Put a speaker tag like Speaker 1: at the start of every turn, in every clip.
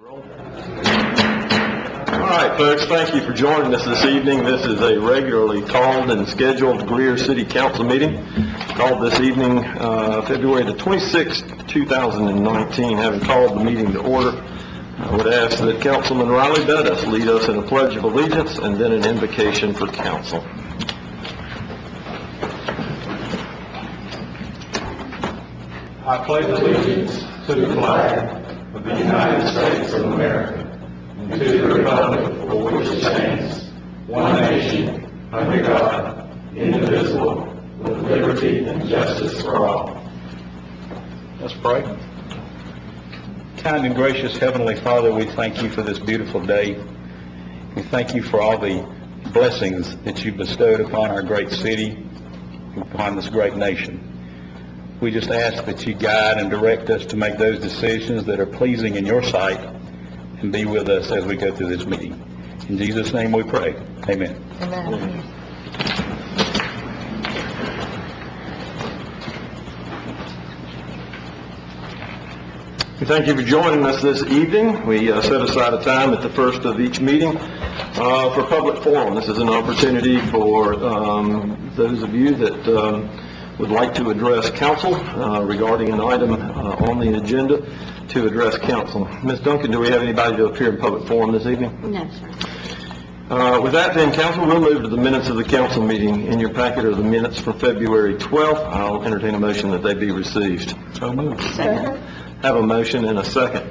Speaker 1: All right, folks, thank you for joining us this evening. This is a regularly called and scheduled Greer City Council meeting, called this evening, February the 26th, 2019. Having called the meeting to order, I would ask that Councilman Riley Bettis lead us in a pledge of allegiance and then an invocation for council.
Speaker 2: I pledge allegiance to the flag of the United States of America and to the republic for which it stands, one nation, under God, indivisible, with liberty and justice for all.
Speaker 3: Let's pray. Kind and gracious Heavenly Father, we thank you for this beautiful day. We thank you for all the blessings that you've bestowed upon our great city, upon this great nation. We just ask that you guide and direct us to make those decisions that are pleasing in your sight, and be with us as we go through this meeting. In Jesus' name we pray. Amen.
Speaker 4: Amen.
Speaker 1: We thank you for joining us this evening. We set aside a time at the first of each meeting for public forum. This is an opportunity for those of you that would like to address council regarding an item on the agenda to address council. Ms. Duncan, do we have anybody to appear in public forum this evening?
Speaker 4: No, sir.
Speaker 1: With that then, council, we'll move to the minutes of the council meeting. In your packet are the minutes for February 12th. I'll entertain a motion that they be received. So moved.
Speaker 4: Second.
Speaker 1: Have a motion and a second.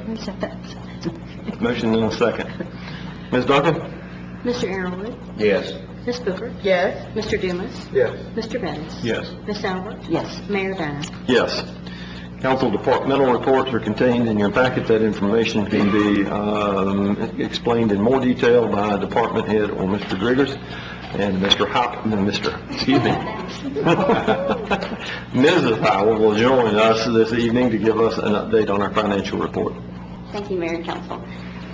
Speaker 1: Motion and a second. Ms. Duncan?
Speaker 4: Mr. Arrowwood?
Speaker 3: Yes.
Speaker 4: Ms. Booker?
Speaker 5: Yes.
Speaker 4: Mr. Dumas?
Speaker 3: Yes.
Speaker 4: Mr. Bettis?
Speaker 3: Yes.
Speaker 4: Ms. Albert?
Speaker 5: Yes.
Speaker 4: Mayor Dana?
Speaker 1: Yes. Council departmental reports are contained in your packet. That information can be explained in more detail by department head or Mr. Griggers. And Mrs. Howell will join us this evening to give us an update on our financial report.
Speaker 6: Thank you, Mayor and Council.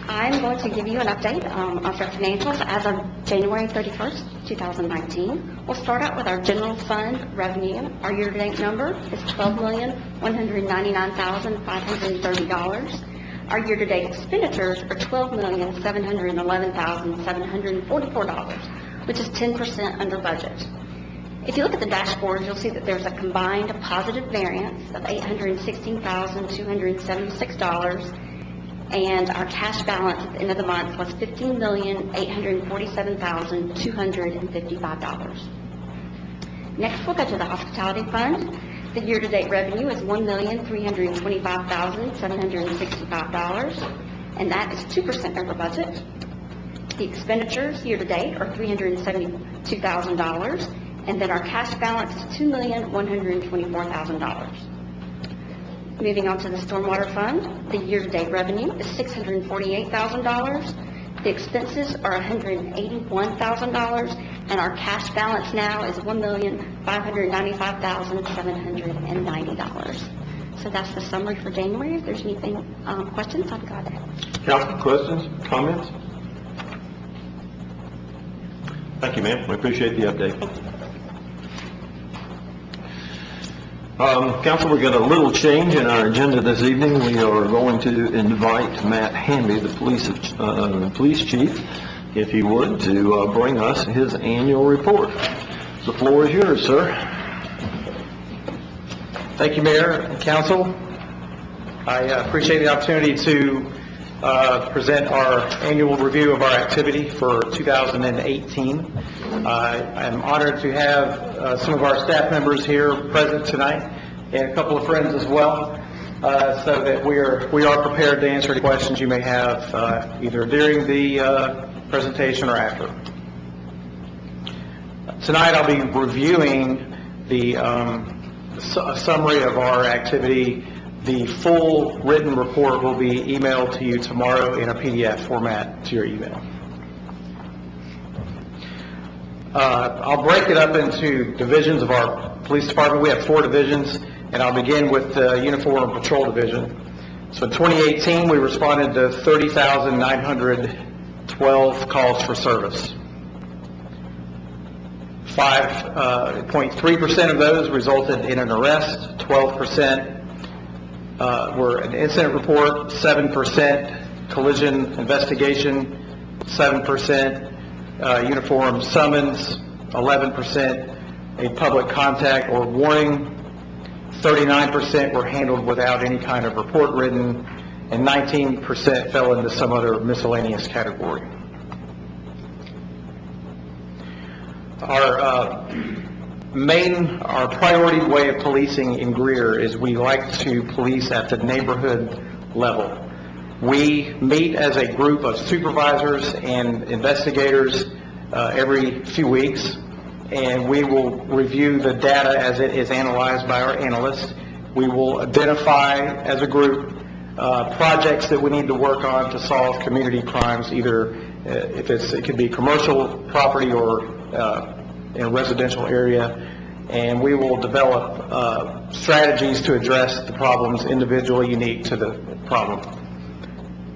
Speaker 6: I'm going to give you an update of our financials as of January 31st, 2019. We'll start out with our general fund revenue. Our year-to-date number is $12,199,530. Our year-to-date expenditures are $12,711,744, which is 10% under budget. If you look at the dashboard, you'll see that there's a combined positive variance of $816,276. And our cash balance at the end of the month was $15,847,255. Next, we'll go to the hospitality fund. The year-to-date revenue is $1,325,765, and that is 2% over budget. The expenditures year-to-date are $372,000, and then our cash balance is $2,124,000. Moving on to the stormwater fund, the year-to-date revenue is $648,000. The expenses are $181,000, and our cash balance now is $1,595,790. So that's the summary for January. If there's anything, questions, I've got it.
Speaker 1: Council, questions, comments? Thank you, ma'am. We appreciate the update. Council, we've got a little change in our agenda this evening. We are going to invite Matt Hamby, the police chief, if he would, to bring us his annual report. The floor is yours, sir.
Speaker 7: Thank you, Mayor and Council. I appreciate the opportunity to present our annual review of our activity for 2018. I'm honored to have some of our staff members here present tonight, and a couple of friends as well, so that we are prepared to answer any questions you may have either during the presentation or after. Tonight I'll be reviewing the summary of our activity. The full written report will be emailed to you tomorrow in a PDF format to your email. I'll break it up into divisions of our police department. We have 4 divisions, and I'll begin with the Uniform Patrol Division. So in 2018, we responded to 30,912 calls for service. 5.3% of those resulted in an arrest, 12% were an incident report, 7% collision investigation, 7%, uniform summons, 11%, a public contact or warning, 39% were handled without any kind of report written, and 19% fell into some other miscellaneous category. Our priority way of policing in Greer is we like to police at the neighborhood level. We meet as a group of supervisors and investigators every few weeks, and we will review the data as it is analyzed by our analysts. We will identify as a group projects that we need to work on to solve community crimes, either it could be commercial property or in a residential area, and we will develop strategies to address the problems individually unique to the problem.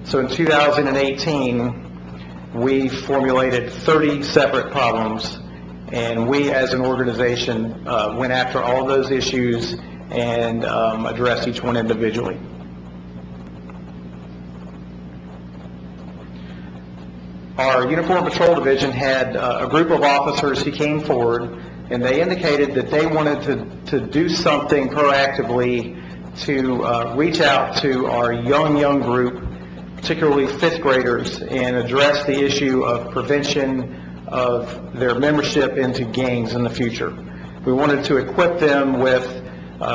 Speaker 7: So in 2018, we formulated 30 separate problems, and we as an organization went after all of those issues and addressed each one individually. Our Uniform Patrol Division had a group of officers who came forward, and they indicated that they wanted to do something proactively to reach out to our young group, particularly fifth graders, and address the issue of prevention of their membership into gangs in the future. We wanted to equip them with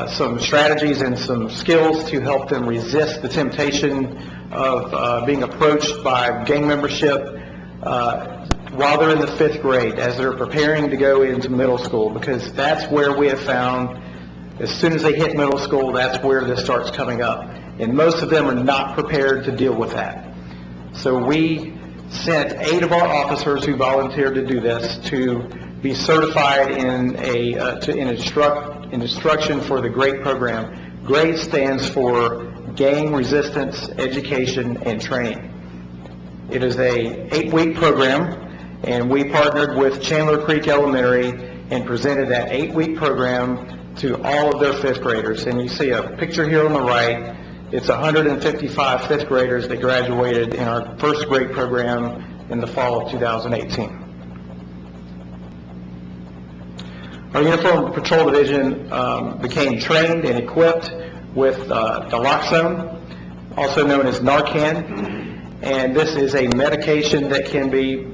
Speaker 7: some strategies and some skills to help them resist the temptation of being approached by gang membership while they're in the fifth grade, as they're preparing to go into middle school, because that's where we have found, as soon as they hit middle school, that's where this starts coming up. And most of them are not prepared to deal with that. So we sent 8 of our officers who volunteered to do this to be certified in instruction for the GREAT program. GREAT stands for Gang Resistance Education and Training. It is a 8-week program, and we partnered with Chandler Creek Elementary and presented that 8-week program to all of their fifth graders. And you see a picture here on the right. It's 155 fifth graders that graduated in our first GREAT program in the fall of 2018. Our Uniform Patrol Division became trained and equipped with naloxone, also known as Narcan, and this is a medication that can be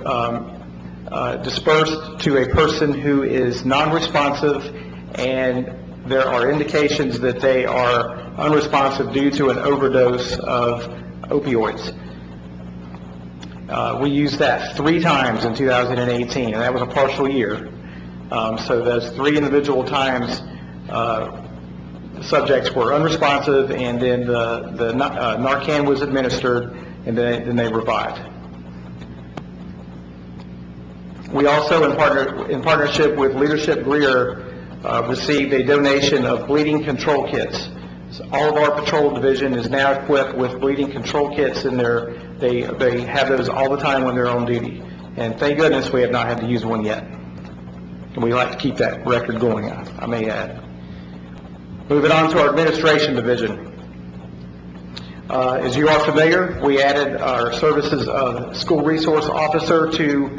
Speaker 7: dispersed to a person who is non-responsive, and there are indications that they are unresponsive due to an overdose of opioids. We used that 3 times in 2018, and that was a partial year. So those 3 individual times, subjects were unresponsive, and then the Narcan was administered, and then they revived. We also, in partnership with Leadership Greer, received a donation of bleeding control kits. So all of our patrol division is now equipped with bleeding control kits, and they have those all the time when they're on duty. And thank goodness we have not had to use one yet. And we like to keep that record going, I may add. Moving on to our administration division. As you are familiar, we added our services of school resource officer to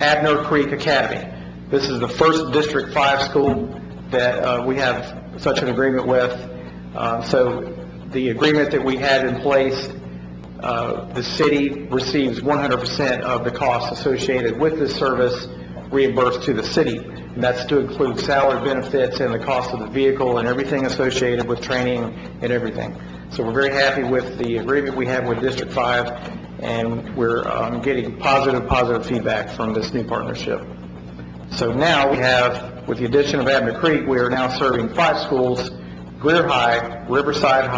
Speaker 7: Abner Creek Academy. This is the first District 5 school that we have such an agreement with. So the agreement that we had in place, the city receives 100% of the costs associated with this service reimbursed to the city. And that's to include salary benefits and the cost of the vehicle and everything associated with training and everything. So we're very happy with the agreement we have with District 5, and we're getting positive feedback from this new partnership. So now we have, with the addition of Abner Creek, we are now serving 5 schools: Greer High, Riverside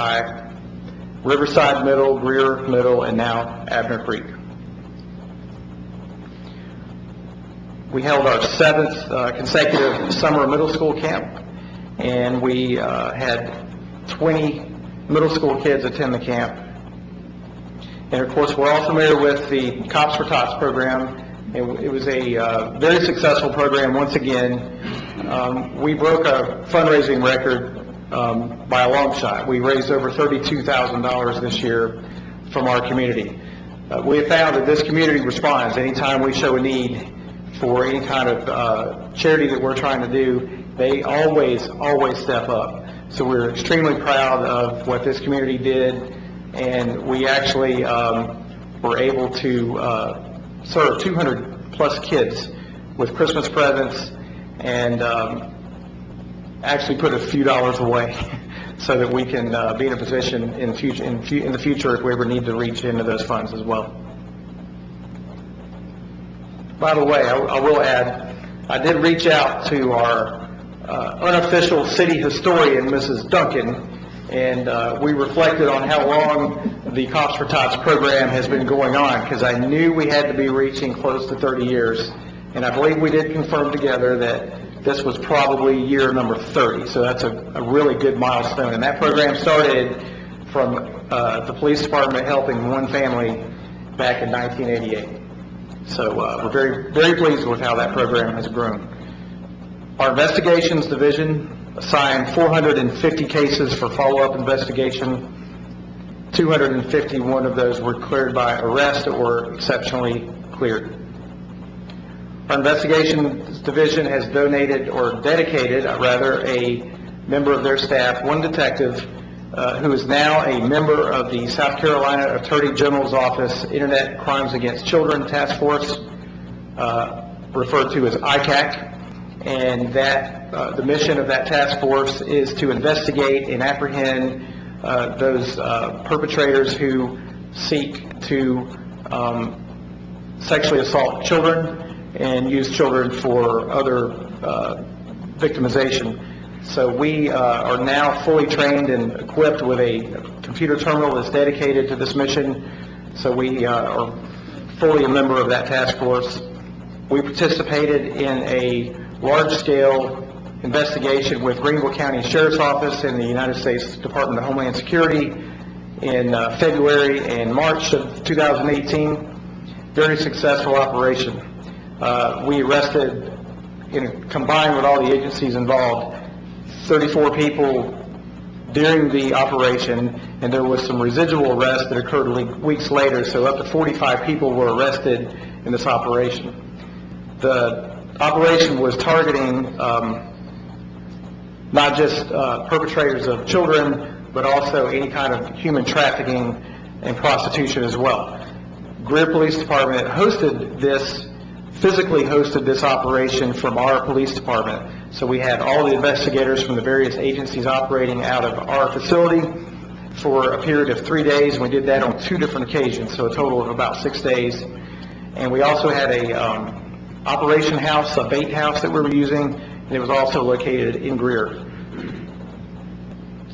Speaker 7: Middle, Greer Middle, and now Abner Creek. We held our 7th consecutive summer middle school camp, and we had 20 middle school kids attend the camp. And of course, we're all familiar with the Cops for Tots program. It was a very successful program. Once again, we broke a fundraising record by a long shot. We raised over $32,000 this year from our community. We have found that this community responds anytime we show a need for any kind of charity that we're trying to do. They always step up. So we're extremely proud of what this community did, and we actually were able to serve 200-plus kids with Christmas presents, and actually put a few dollars away so that we can be in a position in the future if we ever need to reach into those funds as well. By the way, I will add, I did reach out to our unofficial city historian, Mrs. Duncan, and we reflected on how long the Cops for Tots program has been going on, because I knew we had to be reaching close to 30 years, and I believe we did confirm together that this was probably year number 30, so that's a really good milestone. And that program started from the police department helping one family back in 1988. So we're very, very pleased with how that program has grown. Our investigations division assigned 450 cases for follow-up investigation. 251 of those were cleared by arrest or exceptionally cleared. Our investigations division has donated, or dedicated, rather, a member of their staff, one detective, who is now a member of the South Carolina Attorney General's Office Internet Crimes Against Children Task Force, referred to as ICAC. And that the mission of that task force is to investigate and apprehend those perpetrators who seek to sexually assault children and use children for other victimization. So we are now fully trained and equipped with a computer terminal that's dedicated to this mission. So we are fully a member of that task force. We participated in a large-scale investigation with Greenville County Sheriff's Office and the United States Department of Homeland Security in February and March of 2018. Very successful operation. We arrested, combined with all the agencies involved, 34 people during the operation, and there was some residual arrests that occurred weeks later, so up to 45 people were arrested in this operation. The operation was targeting not just perpetrators of children, but also any kind of human trafficking and prostitution as well. Greer Police Department physically hosted this operation from our police department. So we had all the investigators from the various agencies operating out of our facility for a period of 3 days. We did that on 2 different occasions, so a total of about 6 days. And we also had a operation house, a bait house that we were using, and it was also located in Greer.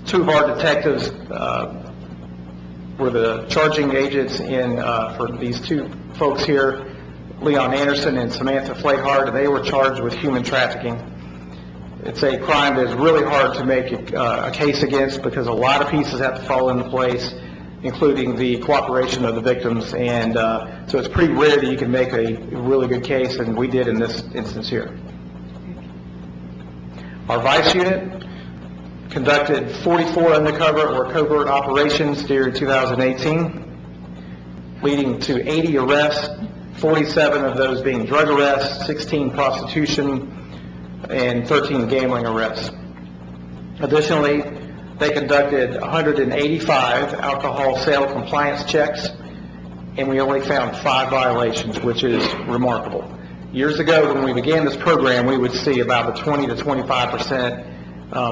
Speaker 7: 2 of our detectives were the charging agents for these 2 folks here, Leon Anderson and Samantha Flahard, and they were charged with human trafficking. It's a crime that is really hard to make a case against because a lot of pieces have to fall into place, including the cooperation of the victims, and so it's pretty rare that you can make a really good case, and we did in this instance here. Our Vice Unit conducted 44 undercover or covert operations during 2018, leading to 80 arrests, 47 of those being drug arrests, 16 prostitution, and 13 gambling arrests. Additionally, they conducted 185 alcohol sale compliance checks, and we only found 5 violations, which is remarkable. Years ago, when we began this program, we would see about a 20 to 25%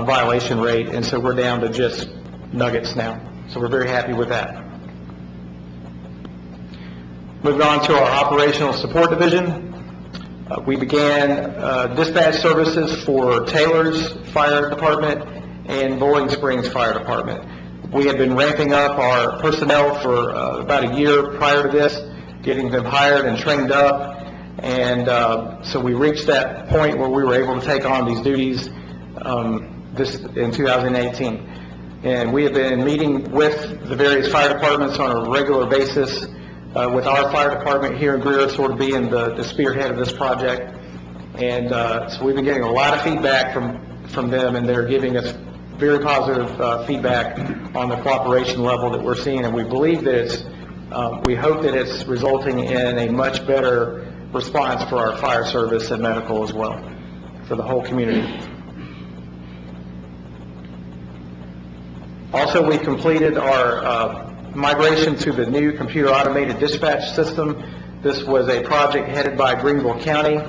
Speaker 7: violation rate, and so we're down to just nuggets now. So we're very happy with that. Moving on to our operational support division. We began dispatch services for Taylor's Fire Department and Bowling Springs Fire Department. We had been ramping up our personnel for about a year prior to this, getting them hired and trained up, and so we reached that point where we were able to take on these duties in 2018. And we have been meeting with the various fire departments on a regular basis, with our fire department here in Greer sort of being the spearhead of this project. And so we've been getting a lot of feedback from them, and they're giving us very positive feedback on the cooperation level that we're seeing, and we believe that we hope that it's resulting in a much better response for our fire service and medical as well, for the whole community. Also, we completed our migration to the new computer automated dispatch system. This was a project headed by Greenville County.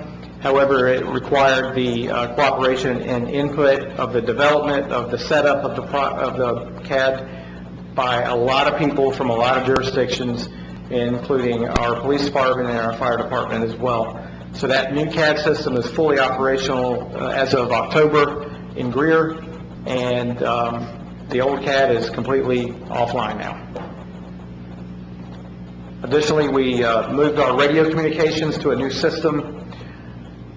Speaker 7: However, it required the cooperation and input of the development of the setup of the CAD by a lot of people from a lot of jurisdictions, including our police department and our fire department as well. So that new CAD system is fully operational as of October in Greer, and the old CAD is completely offline now. Additionally, we moved our radio communications to a new system,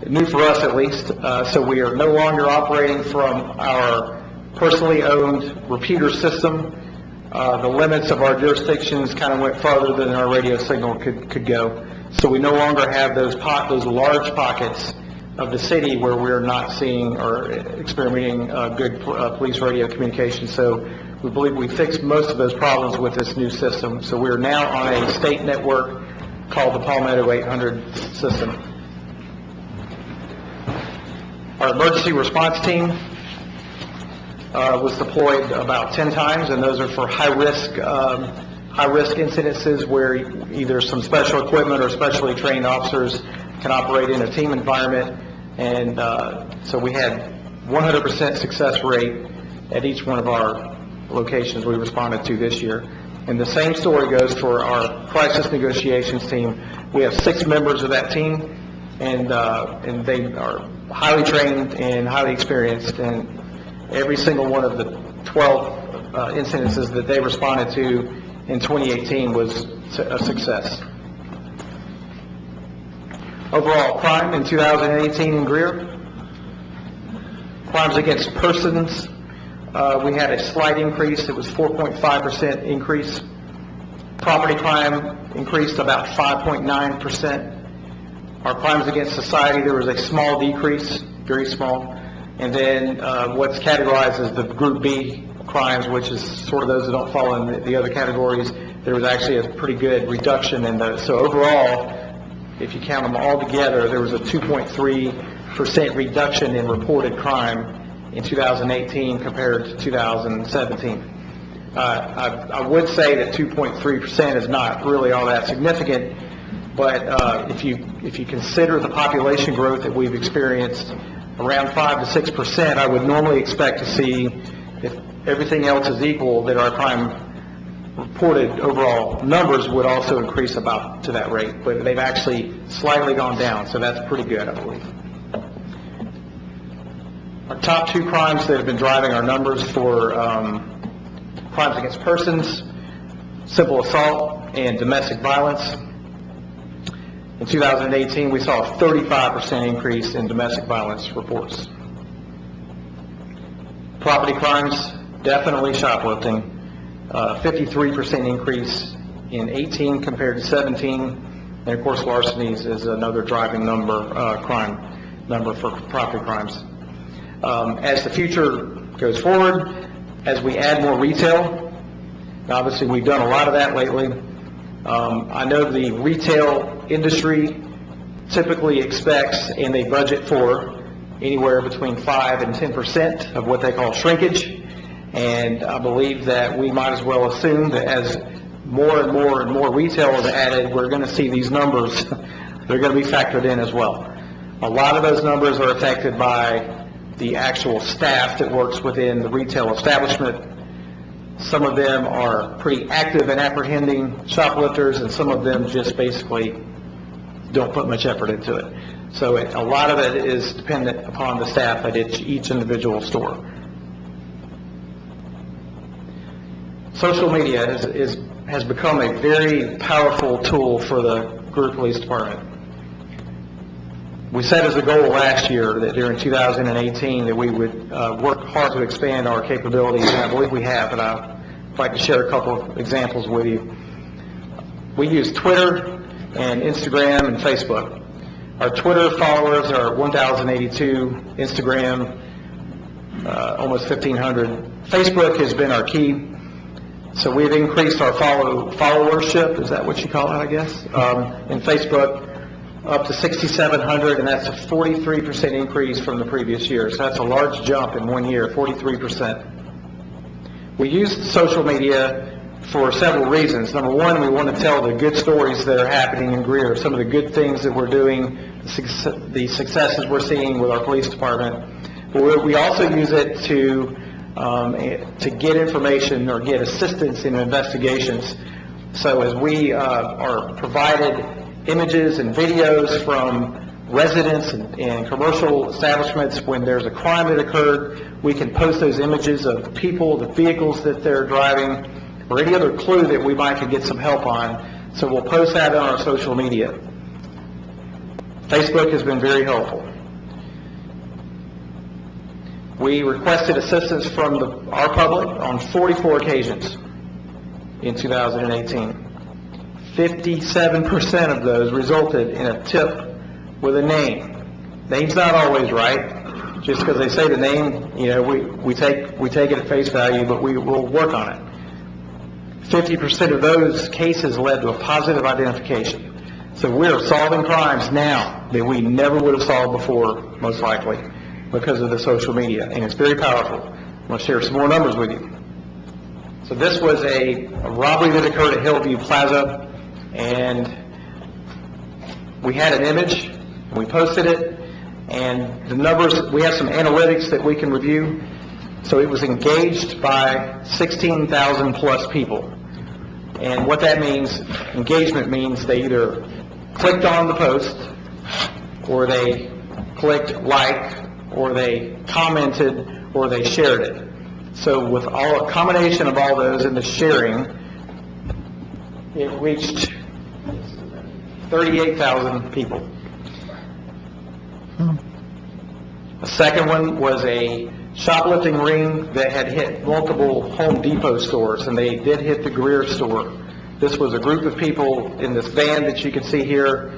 Speaker 7: new for us at least, so we are no longer operating from our personally owned repeater system. The limits of our jurisdictions kind of went farther than our radio signal could go. So we no longer have those large pockets of the city where we're not seeing or experiencing good police radio communication. So we believe we fixed most of those problems with this new system. So we're now on a state network called the Palmetto 800 system. Our emergency response team was deployed about 10 times, and those are for high-risk incidences where either some special equipment or specially trained officers can operate in a team environment. And so we had 100% success rate at each one of our locations we responded to this year. And the same story goes for our crisis negotiations team. We have 6 members of that team, and they are highly trained and highly experienced, and every single one of the 12 incidences that they responded to in 2018 was a success. Overall crime in 2018 in Greer, crimes against persons, we had a slight increase. It was 4.5% increase. Property crime increased about 5.9%. Our crimes against society, there was a small decrease, very small. And then what's categorized as the Group B crimes, which is sort of those that don't fall in the other categories, there was actually a pretty good reduction in those. So overall, if you count them all together, there was a 2.3% reduction in reported crime in 2018 compared to 2017. I would say that 2.3% is not really all that significant, but if you consider the population growth that we've experienced, around 5 to 6%, I would normally expect to see, if everything else is equal, that our crime reported overall numbers would also increase about to that rate, but they've actually slightly gone down, so that's pretty good, I believe. Our top 2 crimes that have been driving our numbers for crimes against persons, simple assault and domestic violence. In 2018, we saw a 35% increase in domestic violence reports. Property crimes, definitely shoplifting, 53% increase in 18 compared to 17, and of course larcenies is another driving crime number for property crimes. As the future goes forward, as we add more retail, obviously we've done a lot of that lately. I know the retail industry typically expects, and they budget for, anywhere between 5 and 10% of what they call shrinkage, and I believe that we might as well assume that as more and more and more retail is added, we're going to see these numbers, they're going to be factored in as well. A lot of those numbers are affected by the actual staff that works within the retail establishment. Some of them are pretty active in apprehending shoplifters, and some of them just basically don't put much effort into it. So a lot of it is dependent upon the staff at each individual store. Social media has become a very powerful tool for the Greer Police Department. We set as a goal last year that during 2018 that we would work hard to expand our capabilities, and I believe we have, and I'd like to share a couple of examples with you. We use Twitter and Instagram and Facebook. Our Twitter followers are 1,082, Instagram almost 1,500. Facebook has been our key. So we've increased our followership, is that what you call it, I guess, in Facebook, up to 6,700, and that's a 43% increase from the previous year. So that's a large jump in 1 year, 43%. We use social media for several reasons. Number one, we want to tell the good stories that are happening in Greer, some of the good things that we're doing, the successes we're seeing with our police department. But we also use it to get information or get assistance in investigations. So as we are provided images and videos from residents and commercial establishments when there's a crime that occurred, we can post those images of people, the vehicles that they're driving, or any other clue that we might could get some help on. So we'll post that on our social media. Facebook has been very helpful. We requested assistance from our public on 44 occasions in 2018. 57% of those resulted in a tip with a name. Name's not always right. Just because they say the name, we take it at face value, but we will work on it. 50% of those cases led to a positive identification. So we're solving crimes now that we never would have solved before, most likely, because of the social media, and it's very powerful. I'm going to share some more numbers with you. So this was a robbery that occurred at Hillview Plaza, and we had an image, and we posted it, and the numbers, we have some analytics that we can review. So it was engaged by 16,000 plus people. And what that means, engagement means they either clicked on the post, or they clicked like, or they commented, or they shared it. So with a combination of all those and the sharing, it reached 38,000 people. A second one was a shoplifting ring that had hit multiple Home Depot stores, and they did hit the Greer store. This was a group of people in this van that you can see here,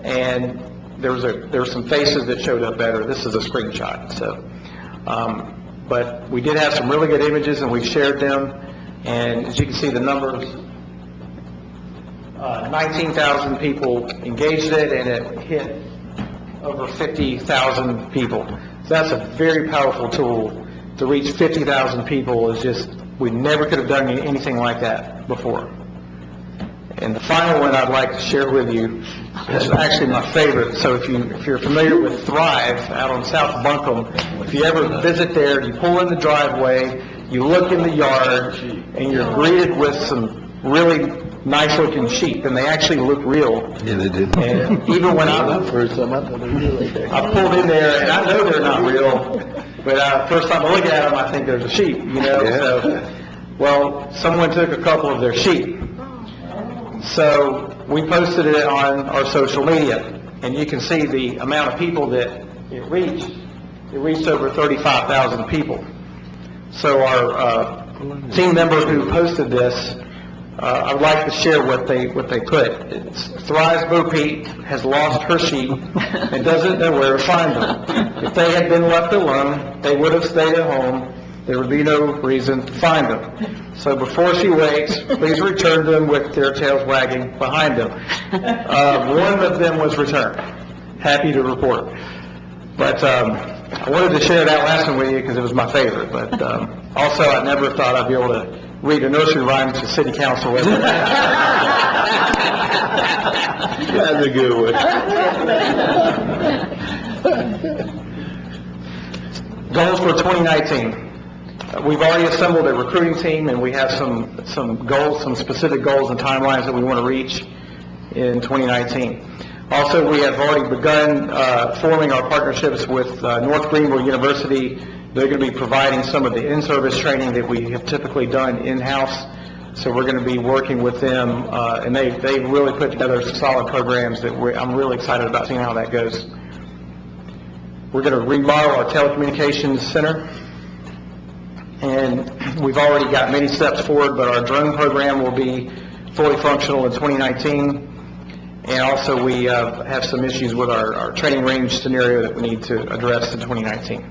Speaker 7: and there were some faces that showed up better. This is a screenshot. So, but we did have some really good images, and we shared them. And as you can see, the numbers: 19,000 people engaged it, and it hit over 50,000 people. So that's a very powerful tool. To reach 50,000 people is just, we never could have done anything like that before. And the final one I'd like to share with you is actually my favorite. So if you're familiar with Thrive out on South Buncombe, if you ever visit there, you pull in the driveway, you look in the yard, and you're greeted with some really nice-looking sheep, and they actually look real. Yeah, they did. And even when I pulled in there, and I know they're not real, but first time I look at them, I think there's a sheep, Yeah. So, well, someone took a couple of their sheep. So we posted it on our social media, and you can see the amount of people that it reached. It reached over 35,000 people. So our team member who posted this, I would like to share what they put. It's, Thrive's Bo Peep has lost her sheep and doesn't know where to find them. If they had been left alone, they would have stayed at home. There would be no reason to find them. So before she wakes, please return them with their tails wagging behind them. One of them was returned. Happy to report. But I wanted to share that last one with you because it was my favorite. But also, I never thought I'd be able to read a nursery rhyme to city council. That's a good one. Goals for 2019. We've already assembled a recruiting team, and we have some goals, some specific goals and timelines that we want to reach in 2019. Also, we have already begun forming our partnerships with North Greenville University. They're going to be providing some of the in-service training that we have typically done in-house. So we're going to be working with them, and they've really put together some solid programs that I'm really excited about seeing how that goes. We're going to remodel our telecommunications center, and we've already got many steps forward, but our drone program will be fully functional in 2019. And also we have some issues with our training range scenario that we need to address in 2019.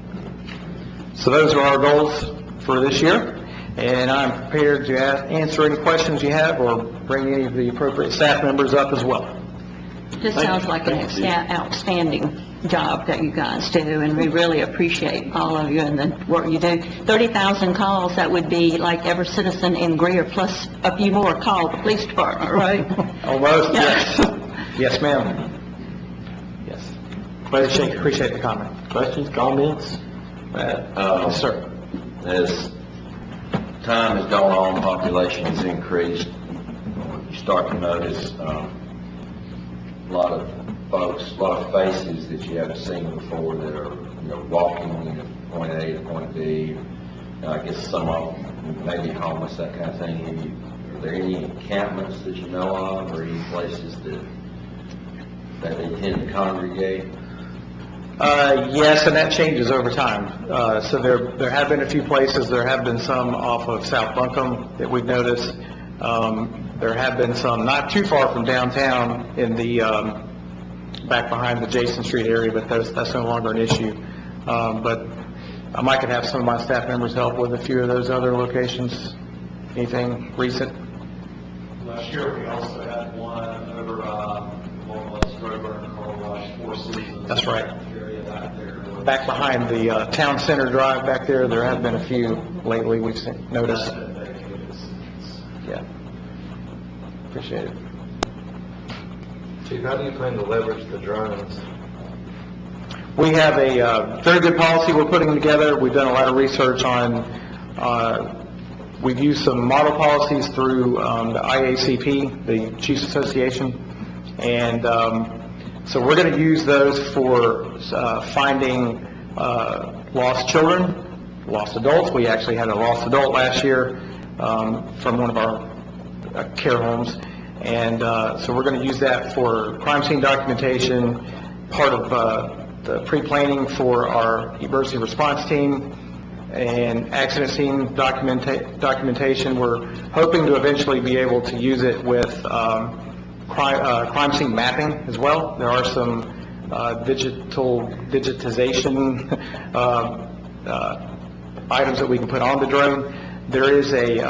Speaker 7: So those are our goals for this year, and I'm prepared to answer any questions you have or bring any of the appropriate staff members up as well.
Speaker 4: This sounds like an outstanding job that you guys do, and we really appreciate all of you and the work you do. 30,000 calls, that would be like every citizen in Greer, plus a few more call the police department, right?
Speaker 7: Almost,
Speaker 4: Yeah.
Speaker 7: yes. Yes, ma'am. Yes. Appreciate the comment.
Speaker 1: Questions, comments?
Speaker 7: Yes, sir.
Speaker 5: As time has gone on, population has increased. You start to notice a lot of folks, a lot of faces that you haven't seen before that are, walking point A to point B. I guess some of them may be homeless, that kind of thing. Are there any encampments that you know of, or any places that they tend to congregate?
Speaker 7: Yes, and that changes over time. So there have been a few places. There have been some off of South Buncombe that we've noticed. There have been some not too far from downtown in the back behind the Jason Street area, but that's no longer an issue. But I might could have some of my staff members help with a few of those other locations. Anything recent?
Speaker 2: Last year, we also had one over, Strober, Car Wash, Four Seasons.
Speaker 7: That's right.
Speaker 2: Area back there.
Speaker 7: Back behind the Town Center Drive back there, there have been a few lately we've noticed. Yeah. Appreciate it.
Speaker 8: Chief, how do you plan to leverage the drones?
Speaker 7: We have a very good policy we're putting together. We've done a lot of research on, we've used some model policies through the IACP, the Chiefs Association, and so we're going to use those for finding lost children, lost adults. We actually had a lost adult last year from one of our care homes, and so we're going to use that for crime scene documentation, part of the pre-planning for our emergency response team, and accident scene documentation. We're hoping to eventually be able to use it with crime scene mapping as well. There are some digitization items that we can put on the drone. There is a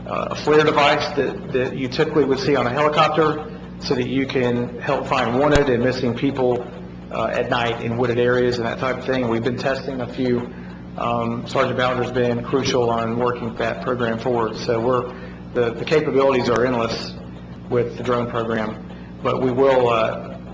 Speaker 7: FLIR device that you typically would see on a helicopter, so that you can help find wanted and missing people at night in wooded areas and that type of thing. We've been testing a few. Sergeant Bowder's been crucial on working that program forward. So the capabilities are endless with the drone program, but we will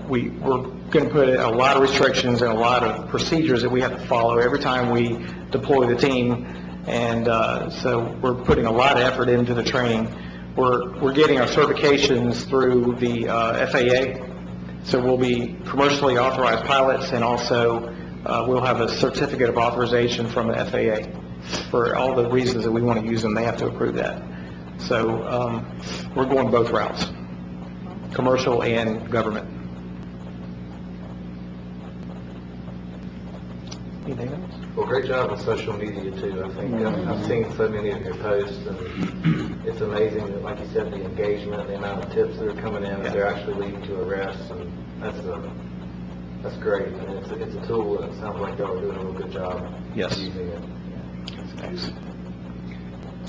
Speaker 7: we're going to put a lot of restrictions and a lot of procedures that we have to follow every time we deploy the team, and so we're putting a lot of effort into the training. We're getting our certifications through the FAA, so we'll be commercially authorized pilots, and also we'll have a certificate of authorization from the FAA for all the reasons that we want to use them. They have to approve that. So we're going both routes, commercial and government. Anything else?
Speaker 8: Well, great job on social media too. I think I've seen so many of your posts, and it's amazing that, like you said, the engagement, the amount of tips that are coming in, that they're actually leading to arrests, and that's great. And it's a tool, and it sounds like y'all are doing a real good job using it.
Speaker 7: Thanks.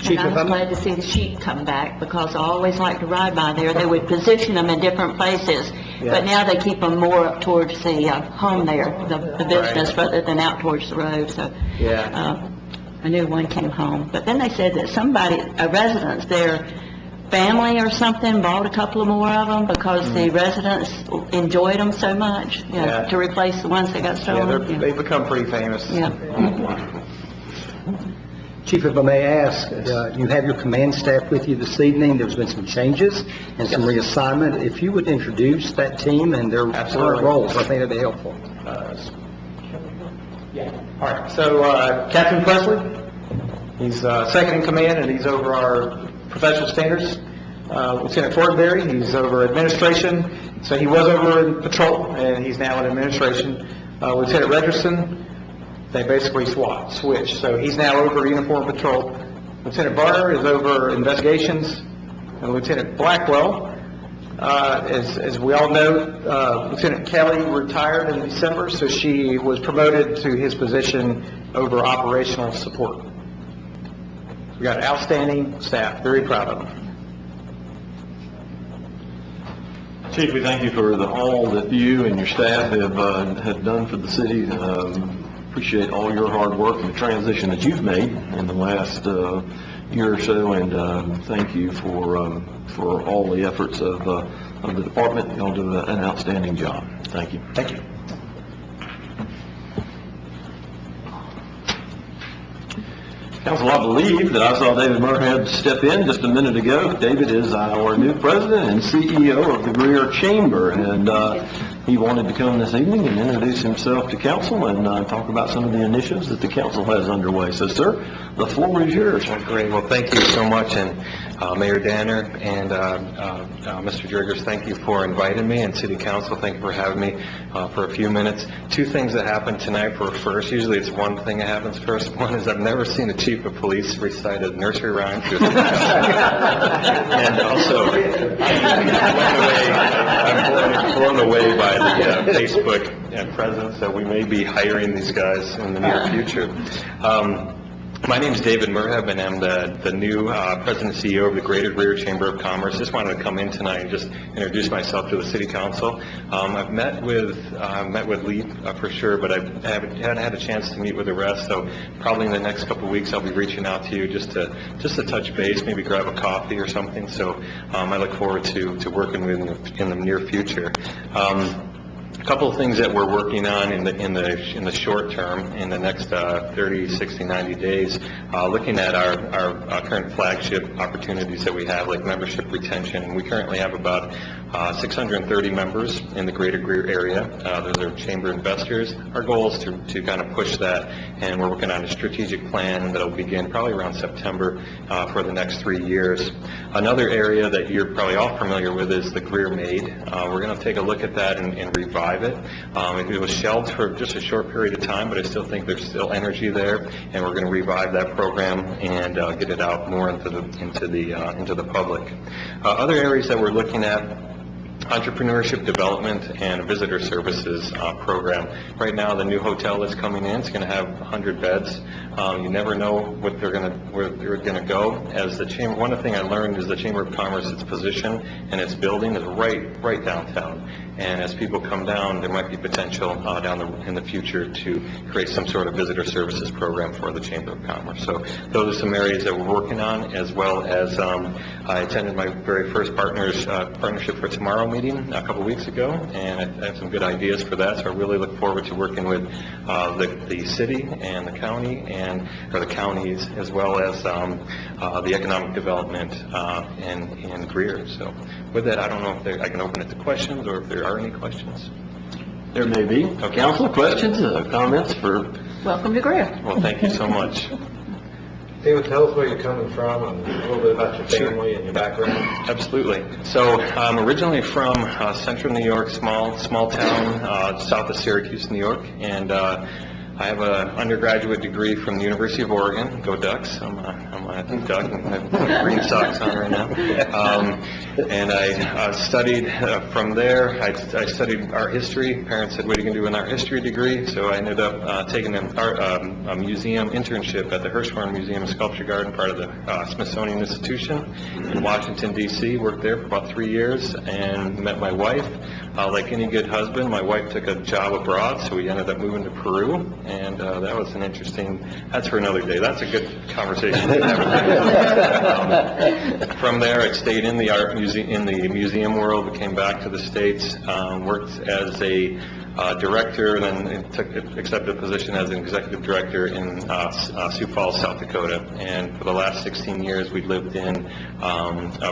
Speaker 4: And I was glad to see the sheep come back, because I always liked to ride by there. They would position them in different places, but now they keep them more up towards the home there, the business, rather than out towards the road. So I knew one came home. But then they said that a residence, their family or something, bought a couple of more of them because the residents enjoyed them so much, to replace the ones that got stolen.
Speaker 7: They've become pretty famous.
Speaker 4: Yeah.
Speaker 9: Chief, if I may ask, you have your command staff with you this evening. There's been some changes and some reassignment. If you would introduce that team and their current roles, I think that'd be helpful.
Speaker 7: All right. So Captain Presley, he's second in command, and he's over our professional standards. Lieutenant Fortenberry, he's over administration. So he was over in patrol, and he's now in administration. Lieutenant Redgerson, they basically switch. So he's now over uniform patrol. Lieutenant Barner is over investigations, and Lieutenant Blackwell As we all know, Lieutenant Kelly retired in December, so she was promoted to his position over operational support. We got an outstanding staff, very proud of them.
Speaker 1: Chief, we thank you for all that you and your staff have done for the city. Appreciate all your hard work and the transition that you've made in the last year or so, and thank you for all the efforts of the department. Y'all do an outstanding job. Thank you.
Speaker 7: Thank you.
Speaker 1: Council, I believe that I saw David Murhead step in just a minute ago. David is our new president and CEO of the Greer Chamber, and he wanted to come this evening and introduce himself to council and talk about some of the initiatives that the council has underway. So, sir, the floor is yours.
Speaker 10: Great. Well, thank you so much, and Mayor Danner and Mr. Driggers, thank you for inviting me, and City Council, thank you for having me for a few minutes. Two things that happened tonight were first. Usually it's one thing that happens first. One is I've never seen a chief of police recite a nursery rhyme to and also, I'm blown away by the Facebook presence that we may be hiring these guys in the near future. My name is David Murheb, and I'm the new president and CEO of the Greater Greer Chamber of Commerce. Just wanted to come in tonight and just introduce myself to the City Council. I've met with Lee for sure, but I haven't had a chance to meet with the rest. So probably in the next couple of weeks, I'll be reaching out to you just to touch base, maybe grab a coffee or something. So I look forward to working with you in the near future. A couple of things that we're working on in the short term, in the next 30, 60, 90 days, looking at our current flagship opportunities that we have, like membership retention. We currently have about 630 members in the Greater Greer area. Those are chamber investors. Our goal is to kind of push that, and we're working on a strategic plan that will begin probably around September for the next 3 years. Another area that you're probably all familiar with is the Greer Maid. We're going to take a look at that and revive it. It was shelved for just a short period of time, but I still think there's still energy there, and we're going to revive that program and get it out more into the public. Other areas that we're looking at: entrepreneurship development and visitor services program. Right now, the new hotel that's coming in is going to have 100 beds. You never know where they're going to go. As the chamber, one thing I learned is the Chamber of Commerce, its position and its building is right downtown. And as people come down, there might be potential in the future to create some sort of visitor services program for the Chamber of Commerce. So those are some areas that we're working on, as well as I attended my very first Partnership for Tomorrow meeting a couple weeks ago, and I have some good ideas for that. So I really look forward to working with the city and the county, or the counties, as well as the economic development in Greer. So with that, I don't know if I can open it to questions, or if there are any questions.
Speaker 1: There may be.
Speaker 10: Okay.
Speaker 1: Council, questions, comments for...
Speaker 4: Welcome to Greer.
Speaker 10: Well, thank you so much.
Speaker 8: David, tell us where you're coming from and a little bit about your family and your background.
Speaker 10: Absolutely. So I'm originally from central New York, small town south of Syracuse, New York, and I have an undergraduate degree from the University of Oregon. Go Ducks! I'm a Duck, and I have green socks on right now. And I studied from there. I studied art history. Parents said, "What are you going to do an art history degree?" So I ended up taking a museum internship at the Hirshhorn Museum and Sculpture Garden, part of the Smithsonian Institution in Washington, D.C. Worked there for about 3 years and met my wife. Like any good husband, my wife took a job abroad, so we ended up moving to Peru, and that was an interesting, that's for another day. That's a good conversation. From there, I stayed in the museum world, came back to the States, worked as a director, then accepted a position as an executive director in Sioux Falls, South Dakota. And for the last 16 years, we lived in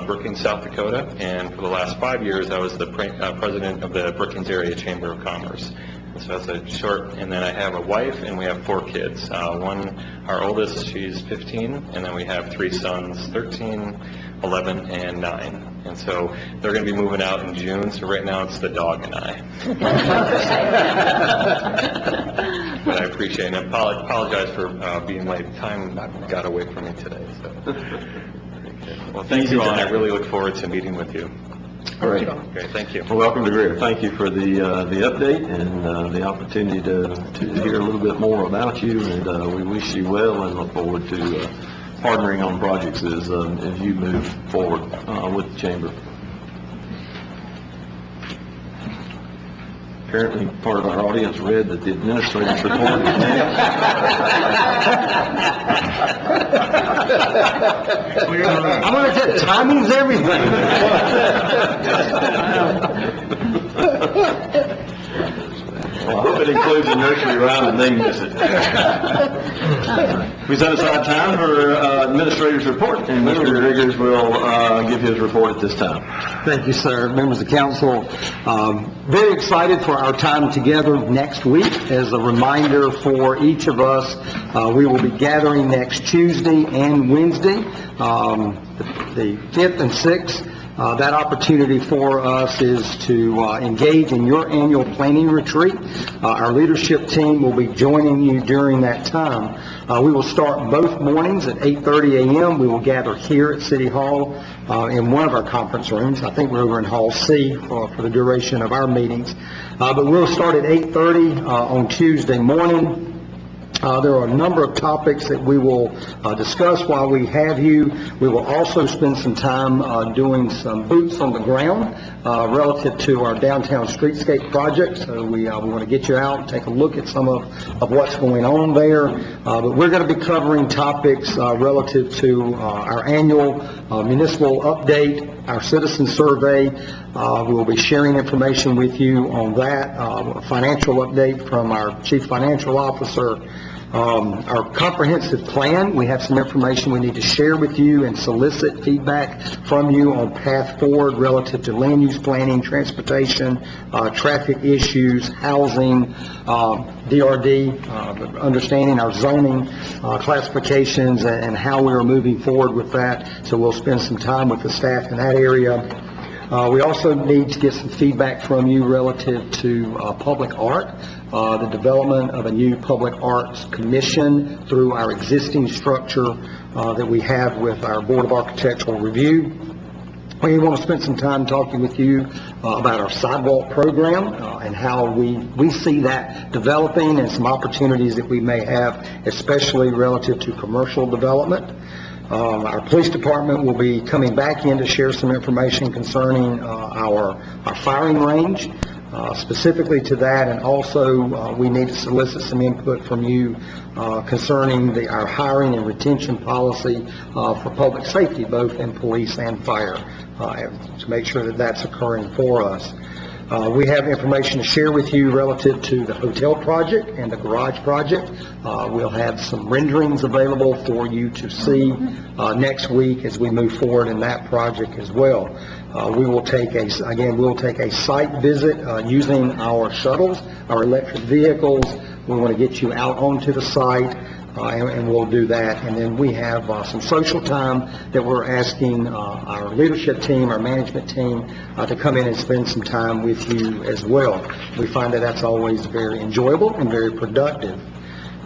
Speaker 10: Brookings, South Dakota. And for the last 5 years, I was the president of the Brookings Area Chamber of Commerce. So that's a short, and then I have a wife, and we have 4 kids. Our oldest, she's 15, and then we have 3 sons, 13, 11, and 9. And so they're going to be moving out in June, so right now it's the dog and I. But I appreciate it, and I apologize for being late. Time got away from me today. So. Well, thank you all, and I really look forward to meeting with you.
Speaker 1: Great.
Speaker 10: Great, thank you.
Speaker 1: Well, welcome to Greer. Thank you for the update and the opportunity to hear a little bit more about you, and we wish you well and look forward to partnering on projects as you move forward with the chamber. Apparently, part of our audience read that the administrator's report is
Speaker 9: I'm going to tell you, timing's everything.
Speaker 1: Well, I hope it includes a nursery rhyme and they miss it. We set aside time for administrator's report, and Mr. Riggers will give his report at this time.
Speaker 9: Thank you, sir. Members of council, very excited for our time together next week. As a reminder for each of us, we will be gathering next Tuesday and Wednesday, the 5th and 6th. That opportunity for us is to engage in your annual planning retreat. Our leadership team will be joining you during that time. We will start both mornings at 8:30 a.m. We will gather here at City Hall in one of our conference rooms. I think we're over in Hall C for the duration of our meetings. But we'll start at 8:30 on Tuesday morning. There are a number of topics that we will discuss while we have you. We will also spend some time doing some boots on the ground relative to our downtown streetscape project. So we want to get you out and take a look at some of what's going on there. But we're going to be covering topics relative to our annual municipal update, our citizen survey. We will be sharing information with you on that, a financial update from our chief financial officer. Our comprehensive plan, we have some information we need to share with you and solicit feedback from you on path forward relative to land use planning, transportation, traffic issues, housing, DRD, understanding our zoning classifications and how we are moving forward with that. So we'll spend some time with the staff in that area. We also need to get some feedback from you relative to public art, the development of a new public arts commission through our existing structure that we have with our Board of Architectural Review. We want to spend some time talking with you about our sidewalk program and how we see that developing and some opportunities that we may have, especially relative to commercial development. Our police department will be coming back in to share some information concerning our firing range, specifically to that, and also we need to solicit some input from you concerning our hiring and retention policy for public safety, both in police and fire, to make sure that that's occurring for us. We have information to share with you relative to the hotel project and the garage project. We'll have some renderings available for you to see next week as we move forward in that project as well. We'll take a site visit using our shuttles, our electric vehicles. We want to get you out onto the site. And we'll do that. And then we have some social time that we're asking our leadership team, our management team, to come in and spend some time with you as well. We find that that's always very enjoyable and very productive.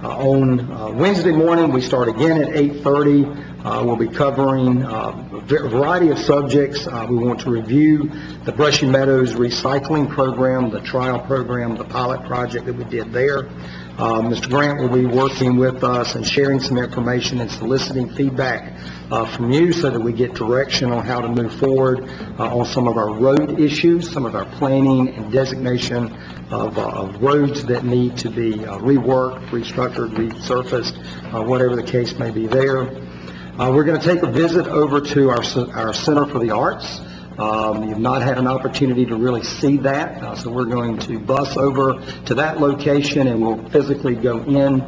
Speaker 9: On Wednesday morning, we start again at 8:30. We'll be covering a variety of subjects. We want to review the Brushy Meadows recycling program, the trial program, the pilot project that we did there. Mr. Grant will be working with us and sharing some information and soliciting feedback from you so that we get direction on how to move forward on some of our road issues, some of our planning and designation of roads that need to be reworked, restructured, resurfaced, whatever the case may be there. We're going to take a visit over to our Center for the Arts. You've not had an opportunity to really see that, so we're going to bus over to that location and we'll physically go in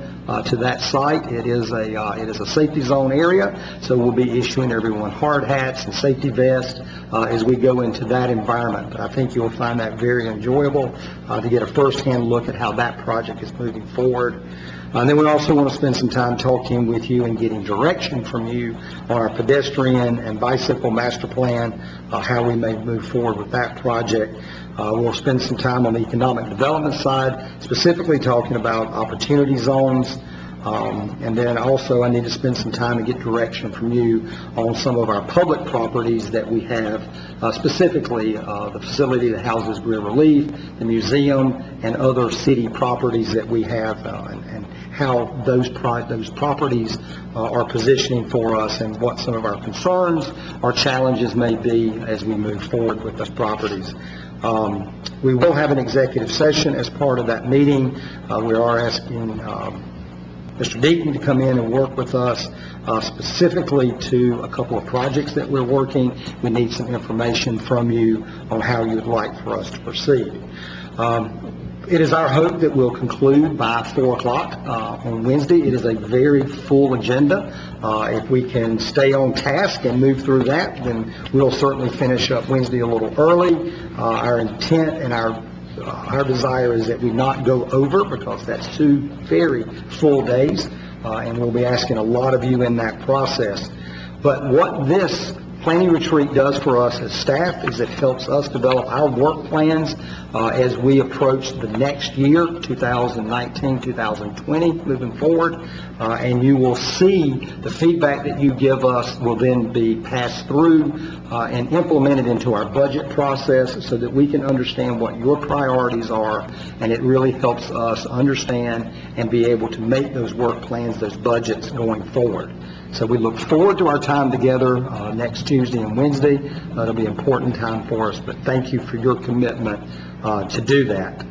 Speaker 9: to that site. It is a safety zone area, so we'll be issuing everyone hard hats and safety vests as we go into that environment. But I think you'll find that very enjoyable to get a first-hand look at how that project is moving forward. And then we also want to spend some time talking with you and getting direction from you on our pedestrian and bicycle master plan, how we may move forward with that project. We'll spend some time on the economic development side, specifically talking about opportunity zones, And then also I need to spend some time and get direction from you on some of our public properties that we have, specifically the facility that houses Greer Relief, the museum, and other city properties that we have, and how those properties are positioning for us, and what some of our concerns or challenges may be as we move forward with those properties. We will have an executive session as part of that meeting. We are asking Mr. Deaton to come in and work with us specifically to a couple of projects that we're working. We need some information from you on how you would like for us to proceed. It is our hope that we'll conclude by 4 o'clock on Wednesday. It is a very full agenda. If we can stay on task and move through that, then we'll certainly finish up Wednesday a little early. Our intent and our desire is that we not go over, because that's 2 very full days, and we'll be asking a lot of you in that process. But what this planning retreat does for us as staff is it helps us develop our work plans as we approach the next year, 2019, 2020, moving forward. And you will see the feedback that you give us will then be passed through and implemented into our budget process, so that we can understand what your priorities are, and it really helps us understand and be able to make those work plans, those budgets going forward. So we look forward to our time together next Tuesday and Wednesday. It'll be an important time for us, but thank you for your commitment to do that.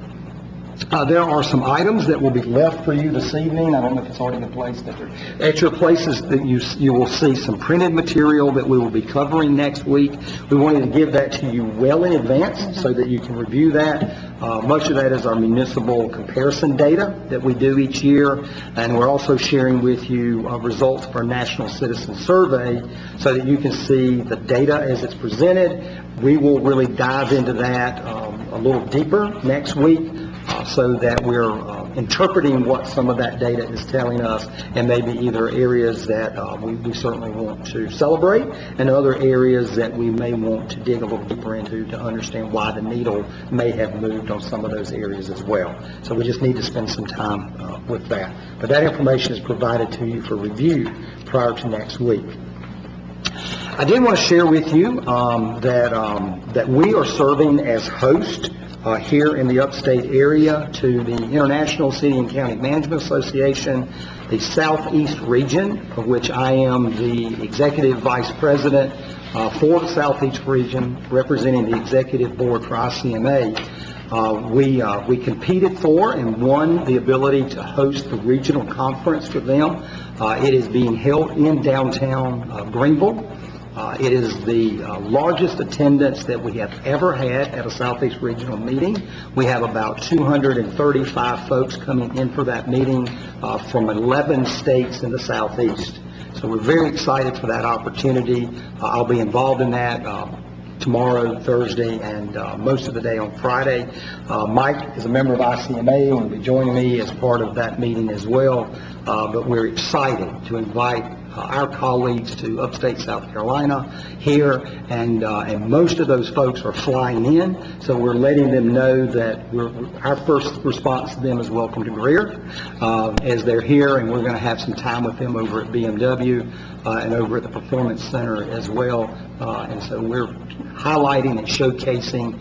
Speaker 9: There are some items that will be left for you this evening. I don't know if it's already been placed at your places. That you will see some printed material that we will be covering next week. We wanted to give that to you well in advance so that you can review that. Much of that is our municipal comparison data that we do each year, and we're also sharing with you results for our National Citizen Survey so that you can see the data as it's presented. We will really dive into that a little deeper next week, so that we're interpreting what some of that data is telling us, and maybe either areas that we certainly want to celebrate, and other areas that we may want to dig a little deeper into to understand why the needle may have moved on some of those areas as well. So we just need to spend some time with that. But that information is provided to you for review prior to next week. I did want to share with you that we are serving as host here in the upstate area to the International City and County Management Association, the Southeast region, of which I am the Executive Vice President for the Southeast region, representing the Executive Board for ICMA. We competed for and won the ability to host the regional conference for them. It is being held in downtown Greenville. It is the largest attendance that we have ever had at a Southeast Regional meeting. We have about 235 folks coming in for that meeting from 11 states in the Southeast. So we're very excited for that opportunity. I'll be involved in that tomorrow, Thursday, and most of the day on Friday. Mike is a member of ICMA and will be joining me as part of that meeting as well. But we're excited to invite our colleagues to upstate South Carolina here, and most of those folks are flying in, so we're letting them know that our first response to them is welcome to Greer as they're here, and we're going to have some time with them over at BMW and over at the Performance Center as well, and so we're highlighting and showcasing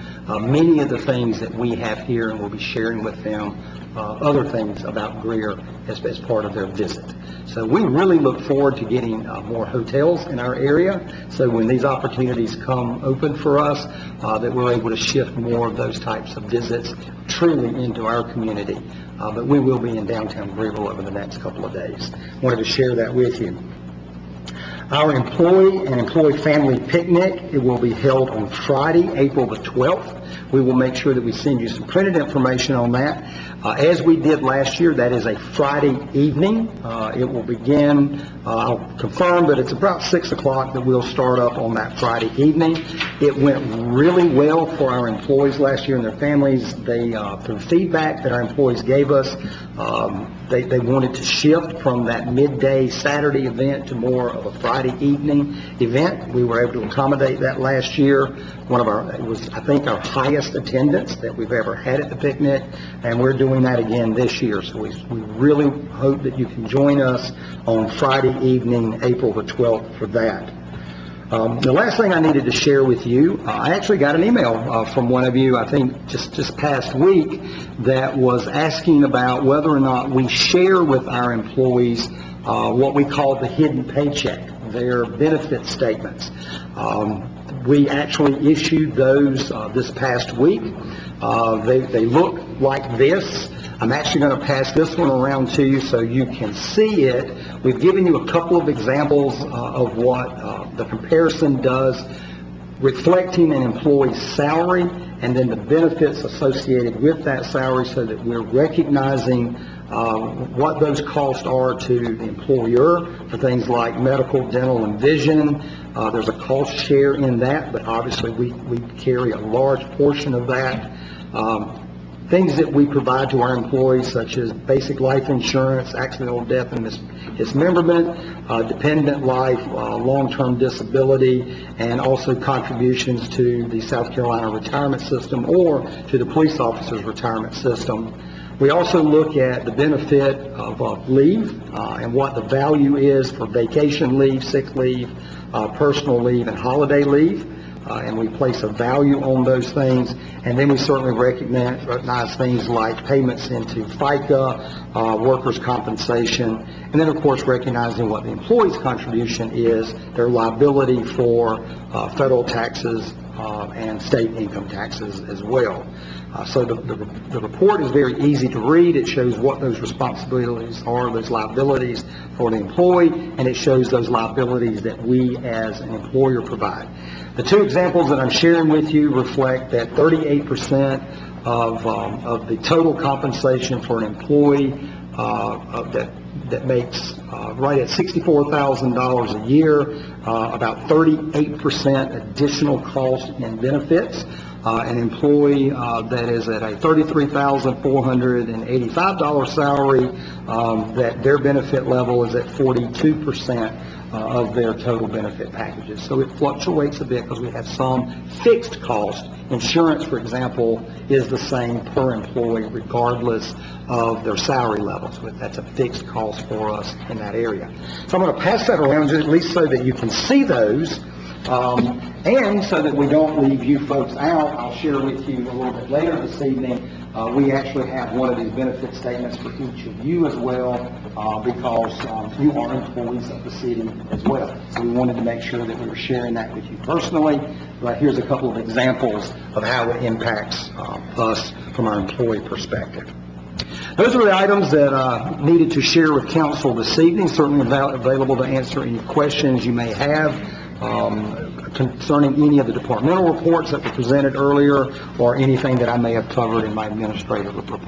Speaker 9: many of the things that we have here, and we'll be sharing with them other things about Greer as part of their visit. So we really look forward to getting more hotels in our area, so when these opportunities come open for us, that we're able to shift more of those types of visits truly into our community. But we will be in downtown Greenville over the next couple of days. Wanted to share that with you. Our employee and employee family picnic, it will be held on Friday, April the 12th. We will make sure that we send you some printed information on that. As we did last year, that is a Friday evening. It will begin, I'll confirm, but it's about 6 o'clock that we'll start up on that Friday evening. It went really well for our employees last year and their families. They, through feedback that our employees gave us, they wanted to shift from that midday Saturday event to more of a Friday Friday evening event. We were able to accommodate that last year. It was, I think, our highest attendance that we've ever had at the picnic, and we're doing that again this year. So we really hope that you can join us on Friday evening, April the 12th for that. The last thing I needed to share with you, I actually got an email from one of you, I think just past week, that was asking about whether or not we share with our employees what we call the hidden paycheck, their benefit statements. We actually issued those this past week. They look like this. I'm actually going to pass this one around to you so you can see it. We've given you a couple of examples of what the comparison does, reflecting an employee's salary and then the benefits associated with that salary, so that we're recognizing what those costs are to the employer for things like medical, dental, and vision. There's a cost share in that, but obviously we carry a large portion of that. Things that we provide to our employees, such as basic life insurance, accidental death and dismemberment, dependent life, long-term disability, and also contributions to the South Carolina retirement system or to the police officers' retirement system. We also look at the benefit of leave and what the value is for vacation leave, sick leave, personal leave, and holiday leave. And we place a value on those things. And then we certainly recognize things like payments into FICA, workers' compensation, and then, of course, recognizing what the employee's contribution is, their liability for federal taxes and state income taxes as well. So the report is very easy to read. It shows what those responsibilities are, those liabilities for the employee, and it shows those liabilities that we as an employer provide. The two examples that I'm sharing with you reflect that 38% of the total compensation for an employee that makes right at $64,000 a year, about 38% additional cost in benefits. An employee that is at a $33,485 salary, that their benefit level is at 42% of their total benefit packages. So it fluctuates a bit because we have some fixed cost. Insurance, for example, is the same per employee regardless of their salary levels. But that's a fixed cost for us in that area. So I'm going to pass that around just at least so that you can see those. And so that we don't leave you folks out, I'll share with you a little bit later this evening. We actually have one of these benefit statements for each of you as well, because you are employees of the city as well. So we wanted to make sure that we were sharing that with you personally. But here's a couple of examples of how it impacts us from our employee perspective. Those are the items that I needed to share with council this evening. Certainly available to answer any questions you may have concerning any of the departmental reports that were presented earlier, or anything that I may have covered in my administrative report.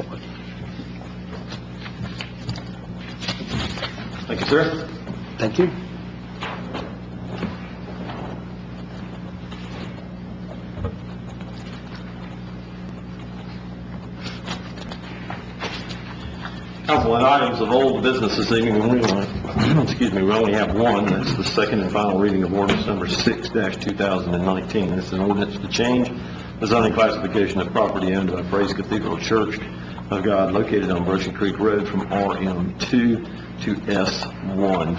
Speaker 1: Thank you, sir.
Speaker 9: Thank you.
Speaker 1: Council, on items of old business this evening, we only have one. That's the second and final reading of ordinance number 6-2019. This is an ordinance to change the zoning classification of property owned by Praise Cathedral Church of God located on Brushy Creek Road from RM2 to S1.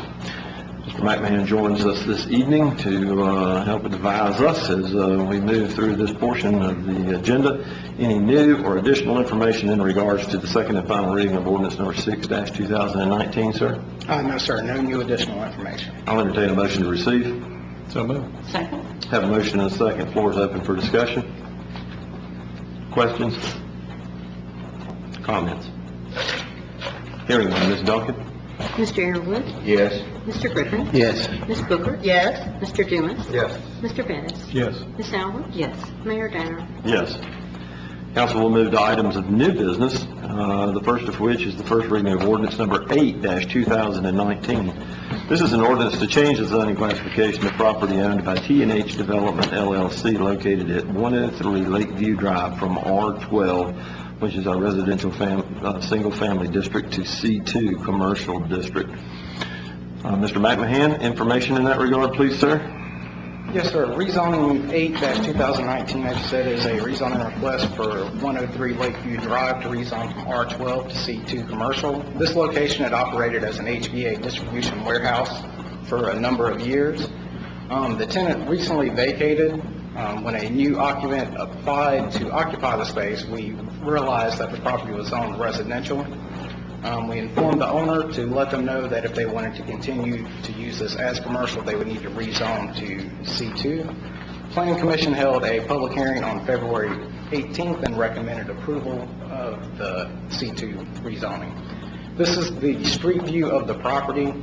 Speaker 1: Mr. McMahon joins us this evening to help advise us as we move through this portion of the agenda. Any new or additional information in regards to the second and final reading of ordinance number 6-2019, sir?
Speaker 9: No, sir. No new additional information.
Speaker 1: I'll entertain a motion to receive.
Speaker 3: So moved.
Speaker 4: Second.
Speaker 1: Have a motion and a second. Floor is open for discussion. Questions? Comments? Hearing none. Ms. Duncan?
Speaker 4: Mr. Airwood?
Speaker 5: Yes.
Speaker 4: Mr. Griffin?
Speaker 9: Yes.
Speaker 4: Ms. Booker? Yes. Mr. Dumas?
Speaker 8: Yes.
Speaker 4: Mr. Pettis?
Speaker 3: Yes.
Speaker 4: Ms. Allen? Yes. Mayor Danner?
Speaker 1: Yes. Council will move to items of new business, the first of which is the first reading of ordinance number 8-2019. This is an ordinance to change the zoning classification of property owned by T&H Development LLC located at 103 Lakeview Drive from R12, which is our residential single-family district, to C2 commercial district. Mr. McMahon, information in that regard, please, sir?
Speaker 7: Yes, sir. Rezoning 8-2019, as you said, is a rezoning request for 103 Lakeview Drive to rezone from R12 to C2 commercial. This location had operated as an HVA distribution warehouse for a number of years. The tenant recently vacated. When a new occupant applied to occupy the space, we realized that the property was zoned residential. We informed the owner to let them know that if they wanted to continue to use this as commercial, they would need to rezone to C2. Planning Commission held a public hearing on February 18th and recommended approval of the C2 rezoning. This is the street view of the property.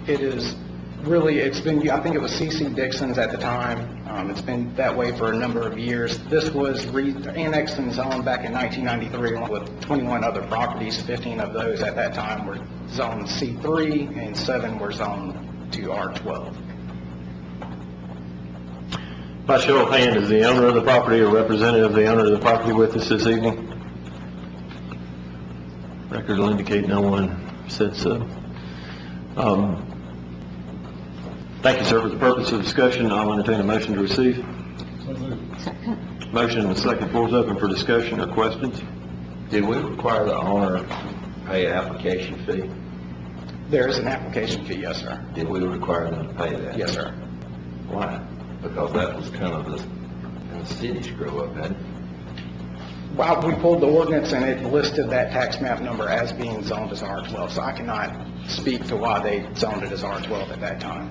Speaker 7: It is really, it's been, I think it was C.C. Dixon's at the time. It's been that way for a number of years. This was annexed and zoned back in 1993 along with 21 other properties. 15 of those at that time were zoned C3 and 7 were zoned to R12.
Speaker 1: By show of hand, is the owner of the property or representative of the owner of the property with us this evening? Record will indicate no one said so. Thank you, sir. For the purpose of discussion, I'll entertain a motion to receive.
Speaker 4: Second.
Speaker 1: Motion and a second. Floor is open for discussion or questions.
Speaker 5: Did we require the owner pay an application fee?
Speaker 7: There is an application fee, yes, sir.
Speaker 5: Did we require them to pay that?
Speaker 7: Yes, sir.
Speaker 5: Why? Because that was kind of the city screw up, hadn't it?
Speaker 7: Well, we pulled the ordinance and it listed that tax map number as being zoned as R12, so I cannot speak to why they zoned it as R12 at that time.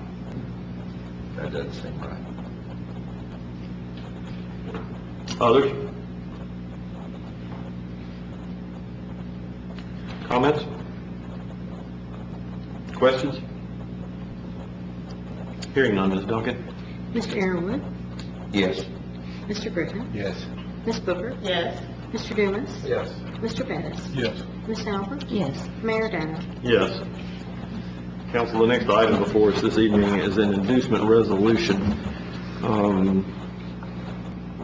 Speaker 5: That doesn't seem right.
Speaker 1: Others? Comments? Questions? Hearing none, Ms. Duncan.
Speaker 4: Mr. Arrowood,
Speaker 5: Yes.
Speaker 4: Mr. Griffin,
Speaker 3: Yes.
Speaker 4: Ms. Booker. Yes. Mr. Dumas.
Speaker 8: Yes.
Speaker 4: Mr. Pettis.
Speaker 3: Yes.
Speaker 4: Ms. Albert. Yes. Mayor Danner.
Speaker 1: Yes. Council, the next item before us this evening is an inducement resolution.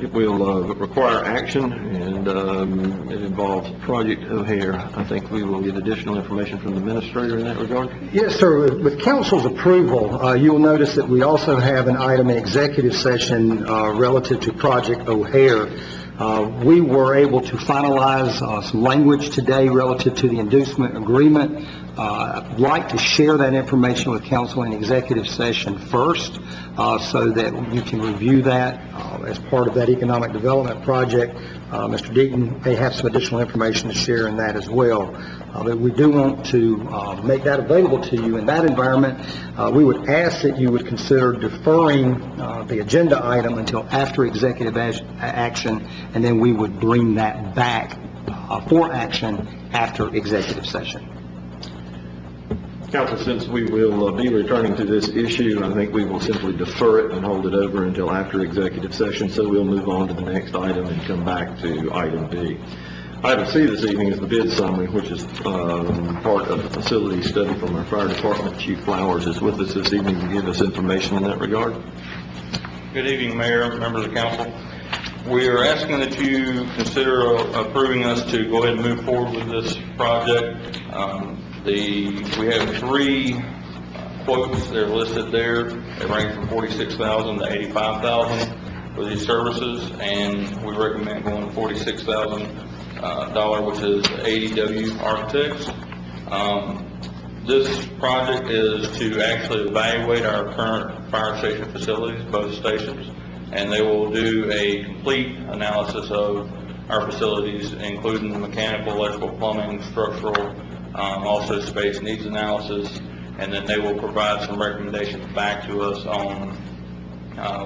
Speaker 1: It will require action, and it involves Project O'Hare. I think we will get additional information from the administrator in that regard.
Speaker 9: Yes, sir. With council's approval, you will notice that we also have an item in executive session relative to Project O'Hare. We were able to finalize some language today relative to the inducement agreement. I'd like to share that information with council in executive session first, so that you can review that as part of that economic development project. Mr. Deaton may have some additional information to share in that as well. But we do want to make that available to you in that environment. We would ask that you would consider deferring the agenda item until after executive action, and then we would bring that back for action after executive session.
Speaker 1: Council, since we will be returning to this issue, I think we will simply defer it and hold it over until after executive session, so we'll move on to the next item and come back to item B. Item C this evening is the bid summary, which is part of the facility study from our fire department. Chief Flowers is with us this evening to give us information in that regard.
Speaker 11: Good evening, Mayor, members of council. We are asking that you consider approving us to go ahead and move forward with this project. We have 3 quotes that are listed there. They range from $46,000 to $85,000 for these services, and we recommend going $46,000, which is ADW Architects. This project is to actually evaluate our current fire station facilities, both stations, and they will do a complete analysis of our facilities, including mechanical, electrical, plumbing, structural, also space needs analysis, and then they will provide some recommendations back to us on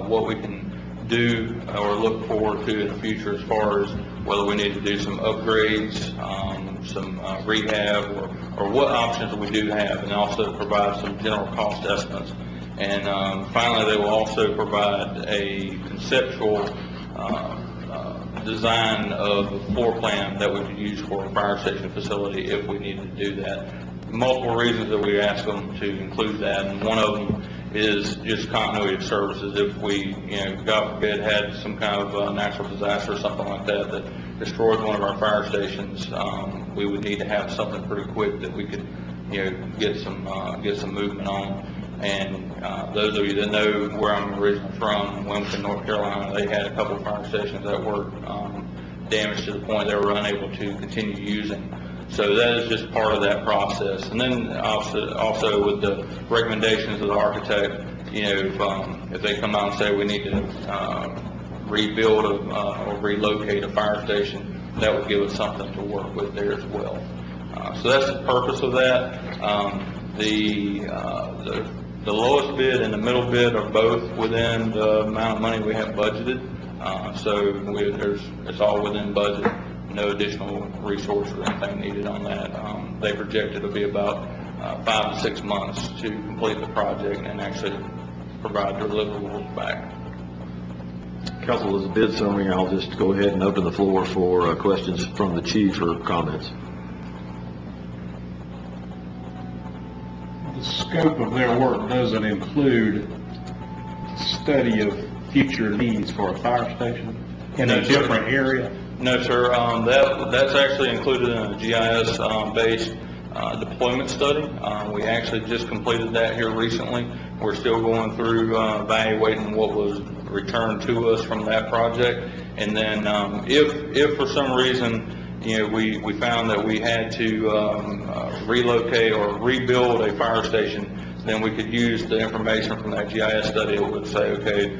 Speaker 11: what we can do or look forward to in the future as far as whether we need to do some upgrades, some rehab, or what options we do have, and also provide some general cost estimates. And finally, they will also provide a conceptual design of a floor plan that we could use for a fire station facility if we needed to do that. Multiple reasons that we ask them to include that, and one of them is just continuity of services. If we, God forbid, had some kind of natural disaster or something like that that destroyed one of our fire stations, we would need to have something pretty quick that we could get some movement on. And those of you that know where I'm originally from, Wilmington, North Carolina, they had a couple of fire stations that were damaged to the point they were unable to continue using. So that is just part of that process. And then also with the recommendations of the architect, if they come out and say we need to rebuild or relocate a fire station, that would give us something to work with there as well. So that's the purpose of that. The lowest bid and the middle bid are both within the amount of money we have budgeted. It's all within budget. No additional resource or anything needed on that. They project it'll be about 5 to 6 months to complete the project and actually provide deliverables back.
Speaker 1: Council, as a bid summary, I'll just go ahead and open the floor for questions from the chief or comments.
Speaker 2: The scope of their work doesn't include study of future needs for a fire station in a different area?
Speaker 11: No, sir. That's actually included in a GIS-based deployment study. We actually just completed that here recently. We're still going through evaluating what was returned to us from that project. And then if for some reason we found that we had to relocate or rebuild a fire station, then we could use the information from that GIS study. It would say, okay,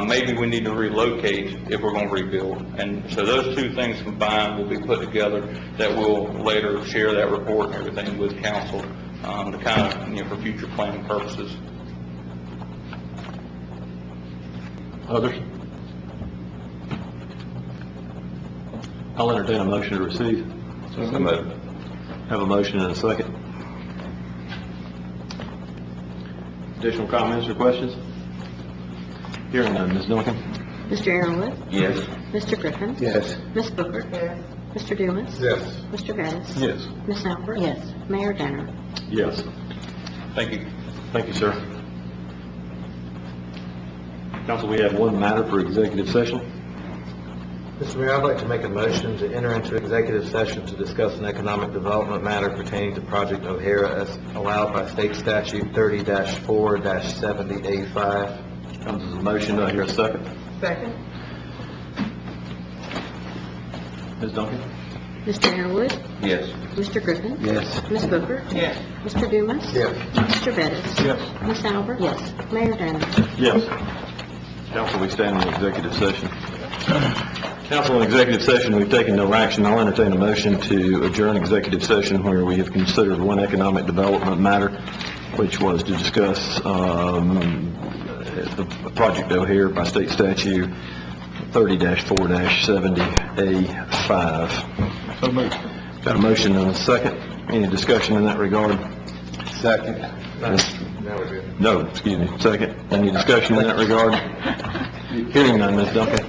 Speaker 11: maybe we need to relocate if we're going to rebuild. And so those two things combined will be put together that we'll later share that report and everything with council to kind of, for future planning purposes.
Speaker 1: Others? I'll entertain a motion to receive.
Speaker 5: So moved.
Speaker 1: Have a motion and a second. Additional comments or questions? Hearing none. Ms. Duncan?
Speaker 4: Mr. Arrowood?
Speaker 5: Yes.
Speaker 4: Mr. Griffin?
Speaker 9: Yes.
Speaker 4: Ms. Booker? Yes. Mr. Dumas?
Speaker 2: Yes.
Speaker 4: Mr. Bettis?
Speaker 1: Yes.
Speaker 4: Ms. Albert? Yes. Mayor Danner?
Speaker 1: Yes.
Speaker 11: Thank you.
Speaker 1: Thank you, sir. Council, we have one matter for executive session.
Speaker 8: Mr. Mayor, I'd like to make a motion to enter into executive session to discuss an economic development matter pertaining to Project O'Hara as allowed by state statute 30-4-7085.
Speaker 1: Comes as a motion. Do I hear a second?
Speaker 4: Second.
Speaker 1: Ms. Duncan?
Speaker 4: Mr. Arrowood?
Speaker 5: Yes.
Speaker 4: Mr. Griffin?
Speaker 9: Yes.
Speaker 4: Ms. Booker?
Speaker 2: Yes.
Speaker 4: Mr. Dumas?
Speaker 8: Yes.
Speaker 4: Mr. Bettis?
Speaker 1: Yes.
Speaker 4: Ms. Albert? Yes. Mayor Danner?
Speaker 1: Yes. Council, we stand in executive session. Council, in executive session, we've taken no action. I'll entertain a motion to adjourn executive session where we have considered one economic development matter, which was to discuss the Project O'Hare by state statute 30-4-70A5.
Speaker 2: So moved.
Speaker 1: Got a motion and a second. Any discussion in that regard?
Speaker 9: Second.
Speaker 8: Now we're good.
Speaker 1: No, excuse me, second. Any discussion in that regard? Hearing none, Ms. Duncan?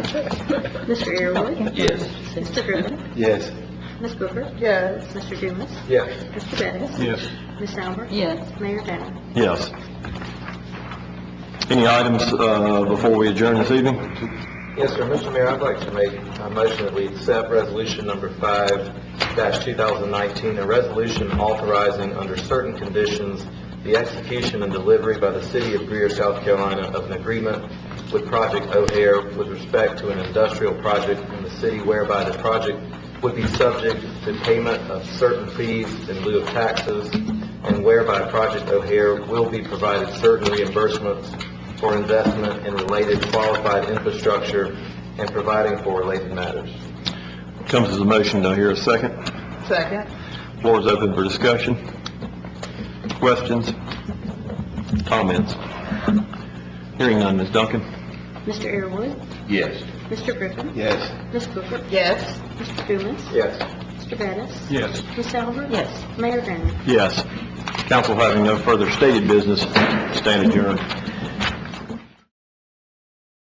Speaker 4: Mr. Arrowood?
Speaker 5: Yes.
Speaker 4: Mr. Griffin?
Speaker 9: Yes.
Speaker 4: Ms. Booker? Yes. Mr. Dumas?
Speaker 8: Yes.
Speaker 4: Mr. Bettis?
Speaker 2: Yes.
Speaker 4: Ms. Albert? Yes. Mayor Danner?
Speaker 1: Yes. Any items before we adjourn this evening?
Speaker 8: Yes, sir. Mr. Mayor, I'd like to make a motion that we accept resolution number 5-2019, a resolution authorizing under certain conditions the execution and delivery by the city of Greer, South Carolina of an agreement with Project O'Hare with respect to an industrial project in the city whereby the project would be subject to payment of certain fees in lieu of taxes and whereby Project O'Hare will be provided certain reimbursements for investment in related qualified infrastructure and providing for related matters.
Speaker 1: Comes as a motion. Do I hear a second?
Speaker 4: Second.
Speaker 1: Floor is open for discussion. Questions? Comments? Hearing none, Ms. Duncan?
Speaker 4: Mr. Arrowood?
Speaker 5: Yes.
Speaker 4: Mr. Griffin?
Speaker 9: Yes.
Speaker 4: Ms. Booker? Yes. Mr. Dumas?
Speaker 8: Yes.
Speaker 4: Mr. Bettis?
Speaker 2: Yes.
Speaker 4: Ms. Albert? Yes. Mayor Danner?
Speaker 1: Yes. Council having no further stated business, stand adjourned.